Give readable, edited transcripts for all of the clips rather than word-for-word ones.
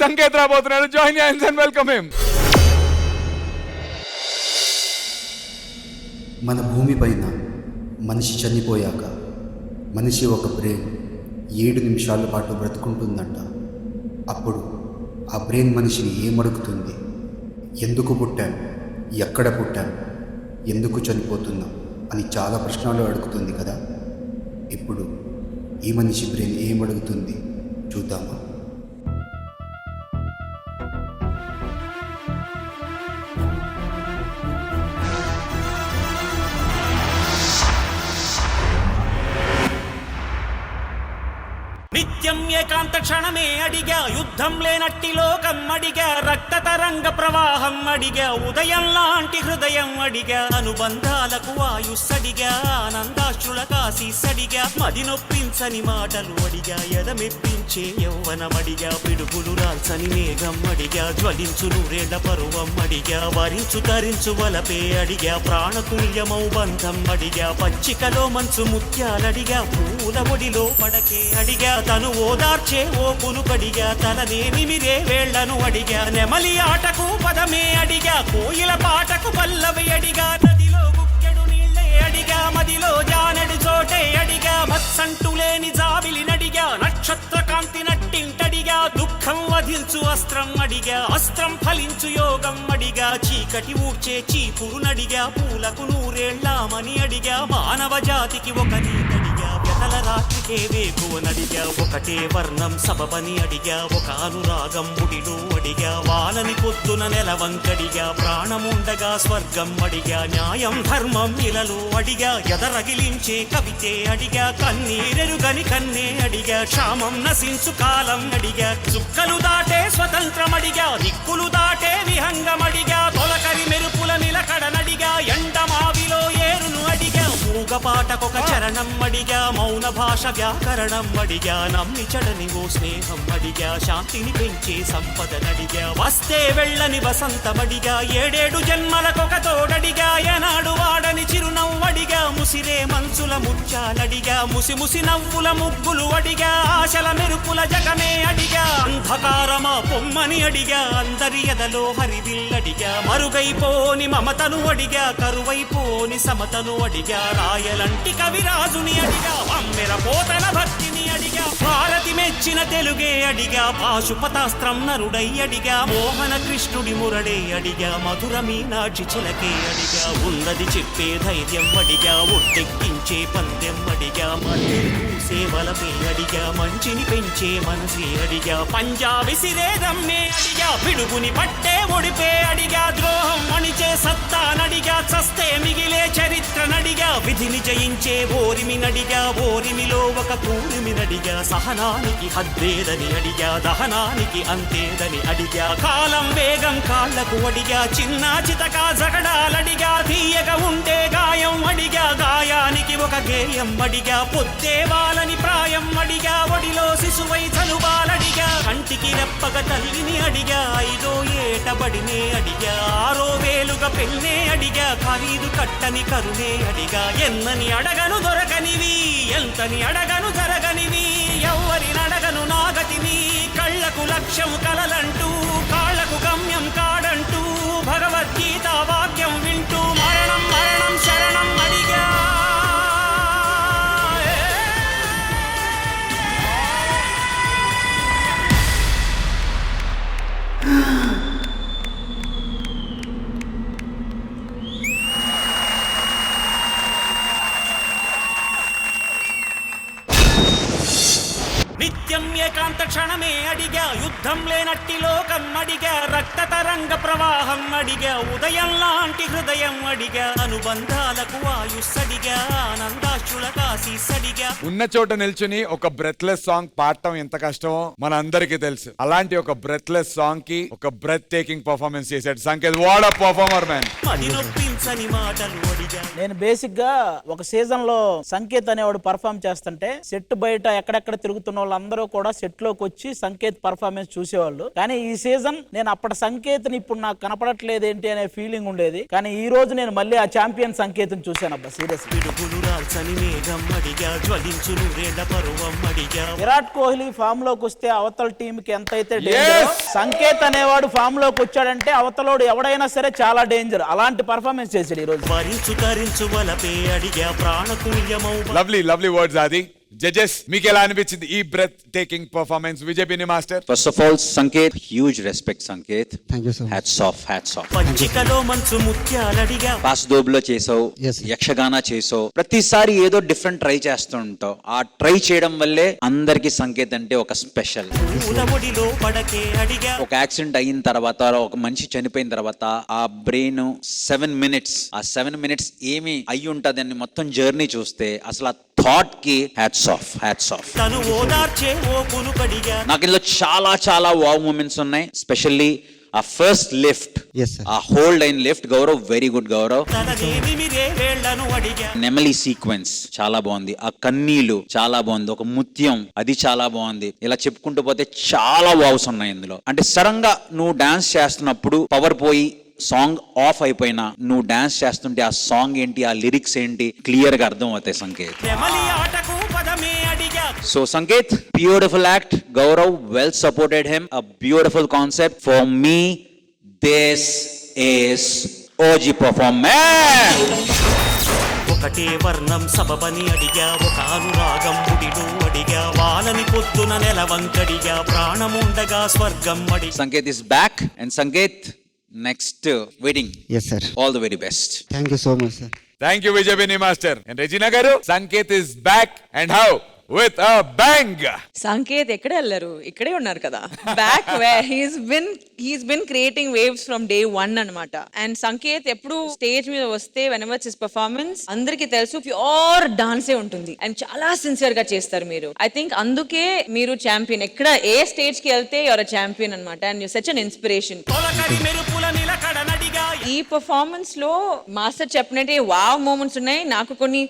సంకేత్ రాబోతున్నాడు. Join hands and welcome him. మన భూమి పైన మనిషి చనిపోయాక మనిషి ఒక బ్రెయిన్ 7 నిమిషాల పాటు బ్రతుకుంటుందంట. అప్పుడు ఆ బ్రెయిన్ మనిషిని ఏమడుగుతుంది? ఎందుకు పుట్టాం, ఎక్కడ పుట్టాం, ఎందుకు చనిపోతున్నాం అని చాలా ప్రశ్నలు అడుగుతుంది కదా. ఇప్పుడు ఈ మనిషి బ్రెయిన్ ఏమడుగుతుంది చూద్దామా? నిత్యం ఏకాంత క్షణమే అడిగా, యుద్ధం లేనట్టి లోకం అడిగా, రక్త తరంగ ప్రవాహం అడిగా, ఉదయం లాంటి హృదయం అడిగా, అనుబంధాలకు ఆయుస్సడిగా, ఆనందాశ్రుల కాశీసడిగా, మది నొప్పించని మాటలు అడిగా, ఎదమెప్పించే యౌవనమడిగా, పిడుగులు రాల్చని మేఘం అడిగా, జ్వలించు నూరేళ్ల పరువం అడిగా, వరించు తరించు వలపే అడిగా, ప్రాణతుల్యమౌ బంధం అడిగా, పచ్చికలో మంచు ముత్యాలడిగా, పూల ఒడిలో పడకే అడిగా, తను ఓదార్చే ఓ కునుకడిగా, తననే నిమిరే వేళ్లను అడిగా, నెమలి ఆటకు పదమే అడిగా, కోయిల పాటకు పల్లవి అడిగా, నదిలో గుక్కెడు నీళ్ళే అడిగా, మదిలో జానెడు చోటే అడిగా, మత్సంటు లేని జాబిలి నడిగా, నక్షత్ర కాంతి నట్టింటడిగా, దుఃఖం వధించు అస్త్రం అడిగా, అస్త్రం ఫలించు యోగం అడిగా, చీకటి ఊడ్చే చీపురు నడిగా, పూలకు నూరేళ్లామని అడిగా, మానవ జాతికి ఒక నీతడిగా, వ్యతల రాత్రికే వేకువనడిగా, ఒకటే వర్ణం సబబని అడిగా, ఒక అనురాగం ముడిలో అడిగా, వాలని పొద్దున నెలవంకడిగా, ప్రాణముండగా స్వర్గం అడిగా, న్యాయం ధర్మం ఇలలో అడిగా, ఎదరగిలించే కవితే అడిగా, కన్నీరెరుగని కన్నే అడిగా, క్షామం నశించు కాలం అడిగా, చుక్కలు దాటే స్వతంత్రం అడిగా, దిక్కులు దాటే విహంగం అడిగా, తొలకరి మెరుపుల నిలకడనడిగా, ఎండమావిలో ఏరును అడిగా, మూగపాటకొక చరణం అడిగా, మౌన భాష వ్యాకరణం అడిగా, నమ్మి చెడని ఓ స్నేహం అడిగా, శాంతిని పెంచే సంపదనడిగా, వస్తే వెళ్ళని వసంతమడిగా, 7 జన్మలకొక తోడడిగా, ఎనాడు వాడని చిరునవ్వడిగా, ముసిరే మనసుల ముత్యాలడిగా, ముసి ముసి నవ్వుల ముగ్గులు అడిగా, ఆశల మెరుపుల జగమే అడిగా, అంధకారమా పొమ్మని అడిగా, అందరి ఎదలో హరివిల్లడిగా, మరుగైపోని మమతను అడిగా, కరువైపోని సమతను అడిగా, రాయలంటి కవిరాజుని అడిగా, అమ్మెర పోతన భక్తిని అడిగా, భారతి మెచ్చిన తెలుగే అడిగా, పాశుపతాస్త్రం నరుడై అడిగా, మోహన కృష్ణుడి మురడే అడిగా, మధుర మీనాక్షి చిలకే అడిగా, ఉన్నది చెప్పే ధైర్యం అడిగా, ఒట్టెక్కించే పందెం అడిగా, మళ్ళీ సేవలపై అడిగా, మంచిని పెంచే మనసే అడిగా, పంజాబీ సిరేదమ్మే అడిగా, పిడుగుని పట్టే ఒడిపే అడిగా, ద్రోహం అణిచే సత్తానడిగా, చస్తే మిగిలే చరిత్ర నడిగా, విధిని జయించే ఓరిమి నడిగా, ఓరిమిలో ఒక కూరిమి నడిగా, సహనానికి హద్దేదని అడిగా, దహనానికి అంతేదని అడిగా, కాలం వేగం కాళ్లకు అడిగా, చిన్న చితకా జగడాలడిగా, తీయగా ఉండే గాయం అడిగా, గాయానికి ఒక గేయం అడిగా, పొద్దే వాళ్ళని ప్రాయం అడిగా, ఒడిలో శిశువై చలుబాలడిగా, కంటికి రెప్పగ తల్లిని అడిగా, 5ో ఏటబడినే అడిగా, 6ో వేలుగా పెళ్ళే అడిగా, ఖరీదు కట్టని కరుణే అడిగా, ఎన్నని అడగను దొరకనివి, ఎంతని అడగను జరగనివి, ఎవ్వరిని అడగను నాగతిని, కళ్ళకు లక్ష్యం కలలంటూ, కాళ్లకు గమ్యం కాడంటూ, భగవద్గీత వాక్యం వింటూ, మరణం మరణం శరణం అడిగా. నిత్యం ఏకాంత క్షణమే అడిగా, యుద్ధం లేనట్టి లోకం అడిగా, రక్త తరంగ ప్రవాహం అడిగా, ఉదయం లాంటి హృదయం అడిగా, అనుబంధాలకు ఆయుస్సడిగా, ఆనందాశ్రుల కాశీసడిగా. ఉన్న చోట నిల్చుని ఒక బ్రెత్లెస్ సాంగ్ పాడటం ఎంత కష్టమో మన అందరికీ తెలుసు. అలాంటి ఒక బ్రెత్లెస్ సాంగ్ కి ఒక బ్రెత్ టేకింగ్ పర్ఫార్మెన్స్ చేశాడు Sanket. What a performer man. మది నొప్పించని మాటలు అడిగా. నేను బేసిక్ గా ఒక సీజన్ లో సంకేత్ అనేవాడు పర్ఫార్మ్ చేస్తుంటే సెట్ బయట ఎక్కడెక్కడ తిరుగుతున్న వాళ్ళందరూ కూడా సెట్ లో లోకి వచ్చి సంకేత్ పర్ఫార్మెన్స్ చూసేవాళ్ళు. కానీ ఈ సీజన్ నేను అప్పటి సంకేత్ని ఇప్పుడు నాకు కనపడట్లేదు ఏంటి అనే ఫీలింగ్ ఉండేది. కానీ ఈ రోజు నేను మళ్ళీ ఆ ఛాంపియన్ సంకేతం చూశాను అబ్బా, సీరియస్. విరాట్ కోహ్లీ ఫామ్ లోకి వస్తే అవతల టీం కి ఎంతైతే డేంజర్, సంకేత్ అనేవాడు ఫామ్ లోకి వచ్చాడంటే అవతలోడు ఎవడైనా సరే చాలా డేంజర్. అలాంటి పర్ఫార్మెన్స్ చేశాడు ఈ రోజు. Lovely lovely words Aadi. Judges మీకు ఎలా అనిపించింది ఈ breathtaking performance? Vijay master. First of all Sanket, huge respect Sanket. Thank you so much. Hats off, hats off. పచ్చికలో మంచు ముత్యాలడిగా పాస్దోబ్లో చేసావు, Yes, sir. యక్షగాన చేసావు, ప్రతిసారి ఏదో డిఫరెంట్ ట్రై చేస్తూ ఉంటావు. ఆ ట్రై చేయడం వల్లే అందరికి సంకేత్ అంటే ఒక స్పెషల్. ఒడిలో పడకే అడిగా ఒక యాక్సిడెంట్ అయిన తర్వాత, ఒక మనిషి చనిపోయిన తర్వాత ఆ బ్రెయిన్ 7 minutes, ఆ 7 minutes ఏమి అయి ఉంటది అని మొత్తం జర్నీ చూస్తే అసలు ఆ థాట్ కి హ్యాట్స్ ఆఫ్, హ్యాట్స్ ఆఫ్. తను ఓదార్చే ఓ కునుకడిగా నాకు ఇందులో చాలా చాలా వావ్ మూమెంట్స్ ఉన్నాయి. స్పెషల్లీ ఆ ఫస్ట్ లిఫ్ట్, Yes, sir. ఆ హోల్డ్ అయిన lift, Gaurav very good Gaurav. తనదేమి మిరే వేళ్లను అడిగా నెమలి సీక్వెన్స్ చాలా బాగుంది, ఆ కన్నీలు చాలా బాగుంది, ఒక ముత్యం అది చాలా బాగుంది. ఇలా చెప్పుకుంటూ పోతే చాలా వావ్స్ ఉన్నాయి ఇందులో. అంటే సడన్ గా నువ్వు డాన్స్ చేస్తున్నప్పుడు పవర్ పోయి సాంగ్ ఆఫ్ అయిపోయినా నువ్వు డాన్స్ చేస్తుంటే ఆ సాంగ్ ఏంటి, ఆ లిరిక్స్ ఏంటి క్లియర్ గా అర్థం అవుతాయి సంకేత్. నెమలి ఆటకు పదమే అడిగా So Sanket, beautiful act. Gaurav, well supported him. A beautiful concept. For me, this is OG performance. ఒకటే వర్ణం సబబని అడిగా, ఒక అనురాగం ముడిలో అడిగా, వాళ్ళని పొద్దున నెలవంకడిగా, ప్రాణముండగా స్వర్గం అడిగా. Sanket is back, and Sanket, next wedding. Yes, sir. All the very best. Thank you so much sir. Thank you Vijay master. And Regina garu, Sanket is back and how with a bang. Sanket ఎక్కడ వెళ్ళారు, ఇక్కడే ఉన్నారు కదా. Back he's been creating waves from day 1 అన్నమాట. And Sanket ఎప్పుడు stage మీద వస్తే whenever his performance అందరికి తెలుసు ప్యూర్ డాన్సే ఉంటుంది అండ్ చాలా సిన్సియర్ గా చేస్తారు మీరు. ఐ థింక్ అందుకే మీరు ఛాంపియన్. ఎక్కడ ఏ స్టేజ్ కి వెళ్తే యువర్ ఛాంపియన్ అన్నమాట. And you such an inspiration. తొలకరి మెరుపుల నిలకడనడిగా ఈ పర్ఫార్మెన్స్ లో మాస్టర్ చెప్పినట్టే వావ్ మూమెంట్స్ ఉన్నాయి. నాకు కొన్ని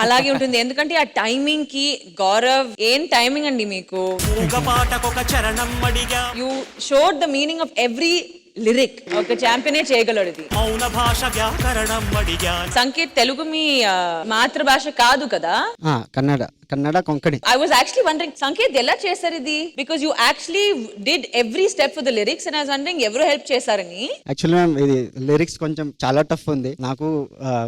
అలాగే ఉంటుంది, ఎందుకంటే ఆ టైమింగ్ కి గౌరవ్ ఏం టైమింగ్ అండి మీకు. మూగ పాటకొక చరణం అడిగా, you showed the meaning of every lyric. ఒక ఛాంపియనే చేయగలడు ఇది. మౌన భాష వ్యాకరణం అడిగా. సంకేత్ తెలుగు మీ మాతృభాష కాదు కదా? Kannada Konkani. I was actually wondering, Sanket ఎలా చేశారు ఇది? Because you actually did every step for the lyrics and I was wondering ఎవరు హెల్ప్ చేశారని. యాక్చువల్లీ మ్యామ్ ఇది లిరిక్స్ కొంచెం చాలా టఫ్ ఉంది, నాకు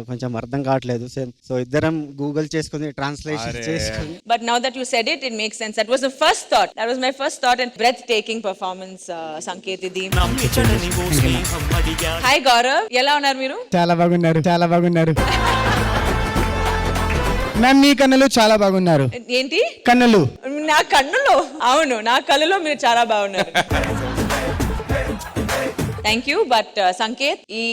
కొంచెం అర్థం కావట్లేదు. సో ఇద్దరం గూగుల్ చేసుకుని ట్రాన్స్లేషన్ చేసుకుని. But now that you said it, it makes sense. That was the first thought. That was my first thought and breathtaking performance, Sanket ఇది. నమ్మి చడని ఓ స్నేహం అడిగా. హాయ్ గౌరవ్, ఎలా ఉన్నారు మీరు? చాలా బాగున్నారు, చాలా బాగున్నారు మ్యామ్. మీ కన్నులు చాలా బాగున్నారు. ఏంటి కన్నులు? నా కన్నులో? అవును, నా కళ్ళలో మీరు చాలా బాగున్నారు. Thank you. బట్ సంకేత్, ఈ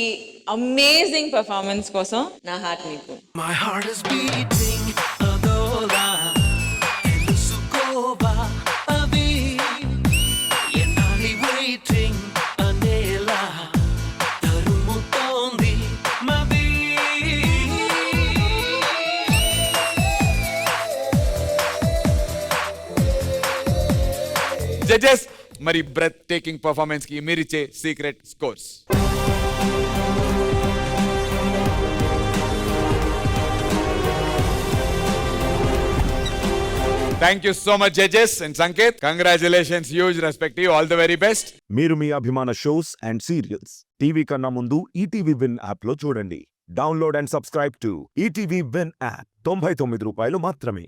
అమేజింగ్ పర్ఫార్మెన్స్ కోసం నా హార్ట్ మీకు. My heart is beating adola elusukoba avi enali waiting anela tarumutondi mavi. Judges, మరి బ్రెత్ టేకింగ్ పర్ఫార్మెన్స్ కి మీరిచ్చే secret scores? Thank you so much judges and Sanket. Congratulations, huge respect you, all the very best. మీరు మీ అభిమాన shows and serials TV కన్నా ముందు ETV win app లో చూడండి. Download and subscribe to ETV win app. 99 రూపాయలు మాత్రమే.